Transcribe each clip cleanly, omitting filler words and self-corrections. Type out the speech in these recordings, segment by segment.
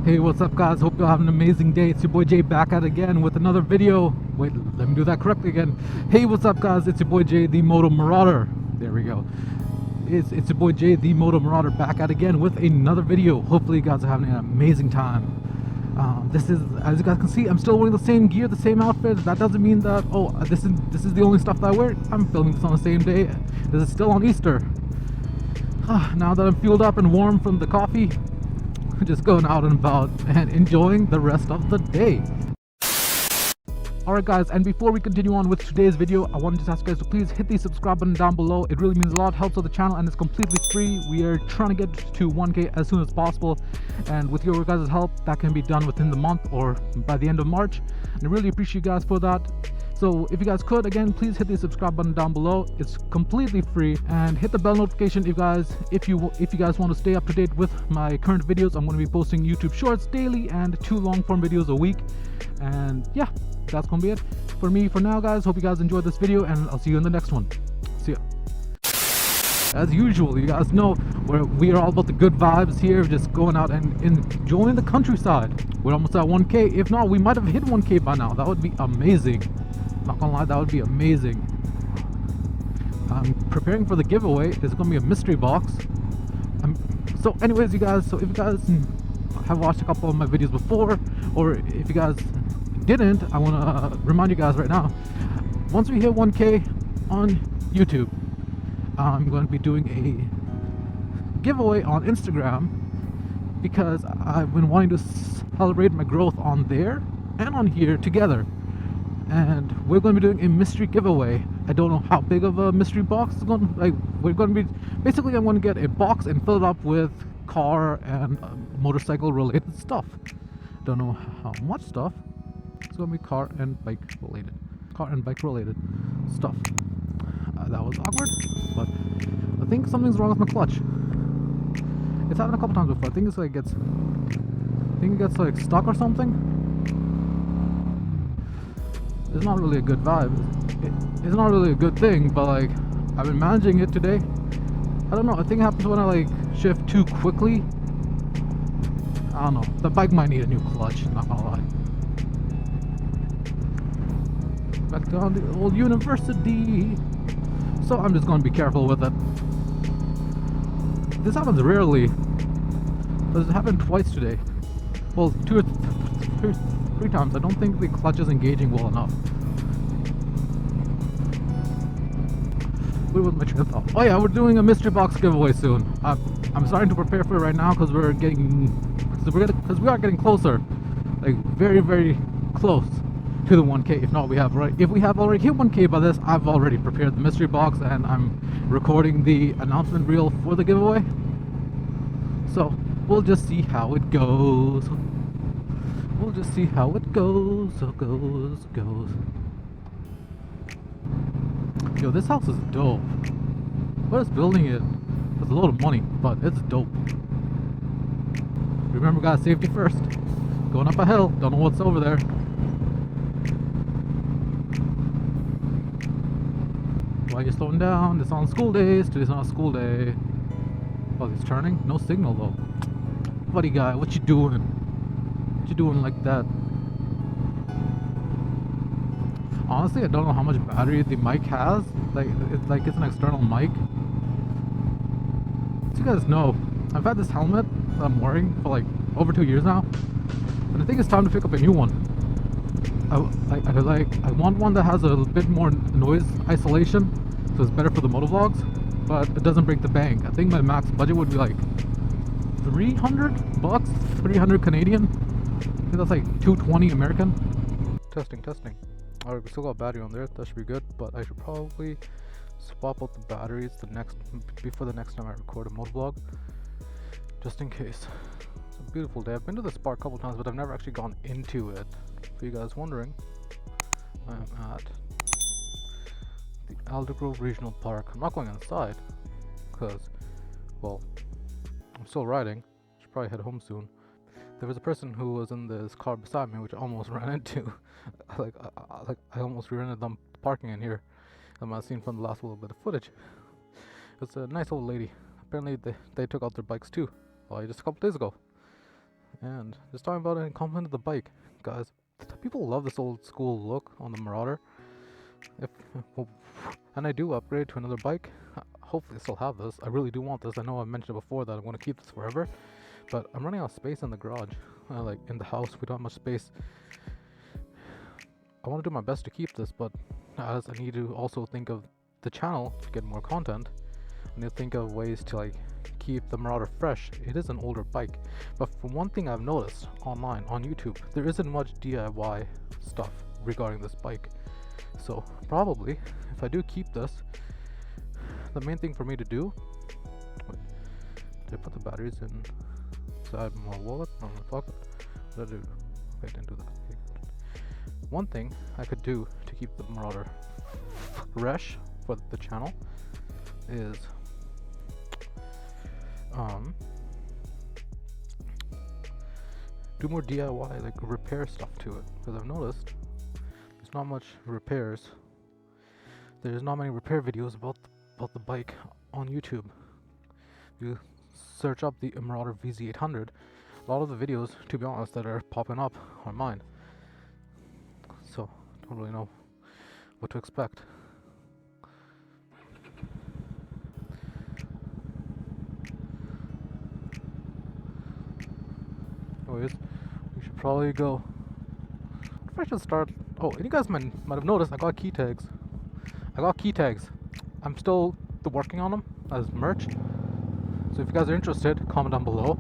Hey, what's up guys? Hope you're having an amazing day. It's your boy Jay back at it again with another video. Wait, let me do that correctly again. Hey, what's up guys? It's your boy Jay, the Moto Marauder. There we go. It's your boy Jay, the Moto Marauder, back at again with another video. Hopefully you guys are having an amazing time. This is, as you guys can see, I'm still wearing the same gear, the same outfit. That doesn't mean that, oh, this is the only stuff that I wear. I'm filming this on the same day. This is still on Easter. Now that I'm fueled up and warm from the coffee, just going out and about and enjoying the rest of the day. Alright guys, and before we continue on with today's video, I wanted to ask you guys to please hit the subscribe button down below. It really means a lot, helps out the channel, and it's completely free. We are trying to get to 1K as soon as possible, and with your guys' help, that can be done within the month or by the end of March, and I really appreciate you guys for that. So if you guys could, again, please hit the subscribe button down below. It's completely free, and hit the bell notification if you guys want to stay up to date with my current videos. I'm going to be posting YouTube shorts daily and 2 long form videos a week. And yeah, that's going to be it for me for now, guys. Hope you guys enjoyed this video, and I'll see you in the next one. See ya. As usual, you guys know we are all about the good vibes here, just going out and enjoying the countryside. We're almost at 1K. If not, we might have hit 1K by now. That would be amazing. Not gonna lie, that would be amazing. I'm preparing for the giveaway. It's gonna be a mystery box. So anyways, you guys, so if you guys have watched a couple of my videos before, or if you guys didn't, I want to remind you guys right now, once we hit 1K on YouTube, I'm going to be doing a giveaway on Instagram, because I've been wanting to celebrate my growth on there and on here together. And we're going to be doing a mystery giveaway. I don't know how big of a mystery box is going to, like, we're going to be, basically I'm going to get a box and fill it up with car and motorcycle related stuff. Don't know how much stuff. It's going to be car and bike related stuff. That was awkward, but I think something's wrong with my clutch. It's happened a couple times before. I think it gets like stuck or something. It's not really a good vibe. It's not really a good thing, but like, I've been managing it today. I don't know, I think it happens when I like shift too quickly. I don't know, the bike might need a new clutch, not gonna lie. Back down the old university. So I'm just gonna be careful with it. This happens rarely, but it happened twice today. Well, 2 or 3 times. I don't think the clutch is engaging well enough. Where was my train of thought? Oh yeah, we're doing a mystery box giveaway soon. I'm starting to prepare for it right now because we are getting closer, like very, very close to the 1K. If we have already hit 1K by this, I've already prepared the mystery box and I'm recording the announcement reel for the giveaway. So we'll just see how it goes. We'll just see how it goes. Yo, this house is dope. Whoever's building it has a lot of money, but it's dope. Remember guys, safety first. Going up a hill, don't know what's over there. Why are you slowing down? It's on school days. Today's not a school day. Oh, he's turning? No signal though. Buddy guy, what you doing? What you doing like that? Honestly, I don't know how much battery the mic has. It's an external mic. So you guys know, I've had this helmet that I'm wearing for like over 2 years now, and I think it's time to pick up a new one. I want one that has a bit more noise isolation, so it's better for the motovlogs, but it doesn't break the bank. I think my max budget would be like $300, 300 Canadian. I think that's like 220 American. Testing. Alright, we still got battery on there. That should be good, but I should probably swap out the batteries before the next time I record a motovlog, just in case. It's a beautiful day. I've been to this park a couple times, but I've never actually gone into it. For you guys wondering, I am at the Aldergrove Regional Park. I'm not going inside because, well, I'm still riding. Should probably head home soon. There was a person who was in this car beside me, which I almost ran into. I almost rear-ended them parking in here. I've seen from the last little bit of footage. It's a nice old lady. Apparently they took out their bikes too. Well, just a couple days ago. and just talking about it and complimented the bike, guys. People love this old school look on the Marauder. And I do upgrade to another bike. Hopefully I still have this. I really do want this. I know I mentioned it before that I want to keep this forever, but I'm running out of space in the garage. Like in the house, we don't have much space. I want to do my best to keep this, but as I need to also think of the channel to get more content, I need to think of ways to like keep the Marauder fresh. It is an older bike, but for one thing I've noticed online on YouTube, there isn't much DIY stuff regarding this bike. So probably if I do keep this, the main thing for me to do, wait, did I put the batteries inside my wallet? No, my pocket? What did I do? Wait, I didn't do that. Okay. One thing I could do to keep the Marauder fresh for the channel is do more DIY, like repair stuff to it, because I've noticed there's not much repairs. There's not many repair videos about the bike on YouTube. You search up the Marauder VZ800, a lot of the videos, to be honest, that are popping up are mine. So don't really know what to expect. Anyways, we should probably go. What if I should start? Oh, and you guys might have noticed I got key tags. I'm still working on them as merch. So if you guys are interested, comment down below.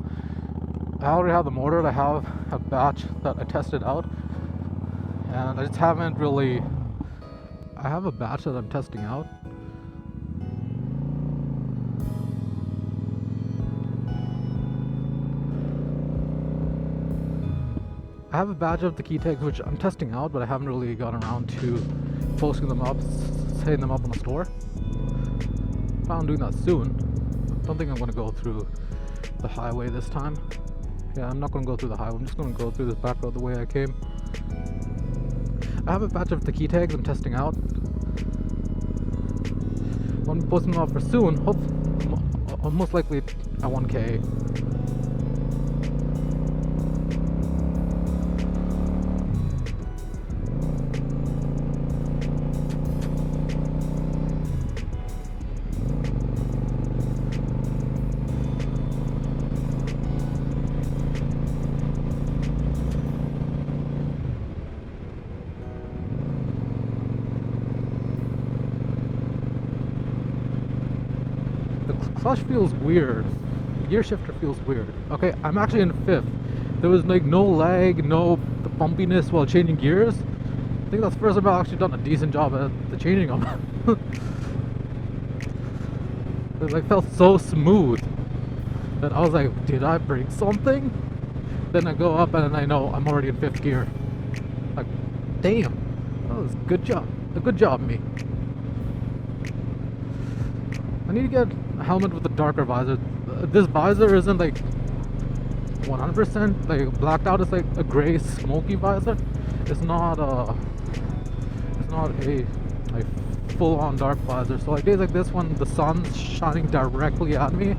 I already have them ordered. I have a batch that I tested out, and I just haven't really. I have a batch that I'm testing out. I have a batch of the key tags which I'm testing out, but I haven't really gotten around to posting them up, setting them up on the store. Plan on doing that soon. Don't think I'm going to go through the highway this time. Yeah, I'm not going to go through the highway. I'm just going to go through this back road the way I came. I have a batch of the key tags I'm testing out. I'm posting them up for soon. Most likely at 1K. Clutch feels weird. Gear shifter feels weird. Okay, I'm actually in 5th. There was like no lag, no bumpiness while changing gears. I think that's the first time I've actually done a decent job at the changing them. It like felt so smooth that I was like, did I break something? Then I go up and I know I'm already in 5th gear. Like, damn, that was a good job. A good job, me. I need to get a helmet with a darker visor. This visor isn't like 100% like blacked out. It's like a gray smoky visor. It's not a like full-on dark visor. So like days like this when the sun's shining directly at me, it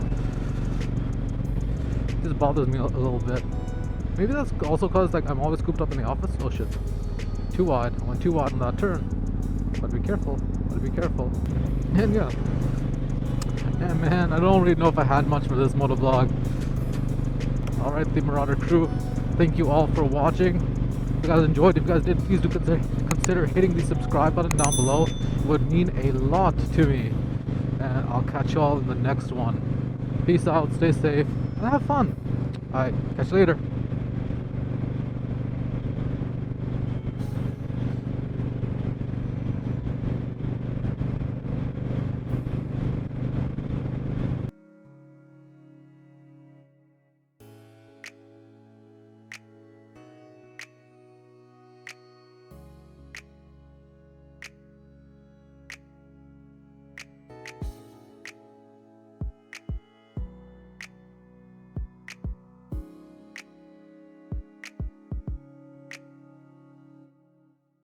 just bothers me a little bit. Maybe that's also because like I'm always cooped up in the office. Oh shit, too wide. I went too wide on that turn. Gotta be careful. Gotta be careful. And yeah. Yeah, man, I don't really know if I had much for this motovlog. Alright, the Marauder crew, thank you all for watching. If you guys enjoyed, if you guys did, please do consider hitting the subscribe button down below. It would mean a lot to me. And I'll catch you all in the next one. Peace out, stay safe, and have fun. Alright, catch you later.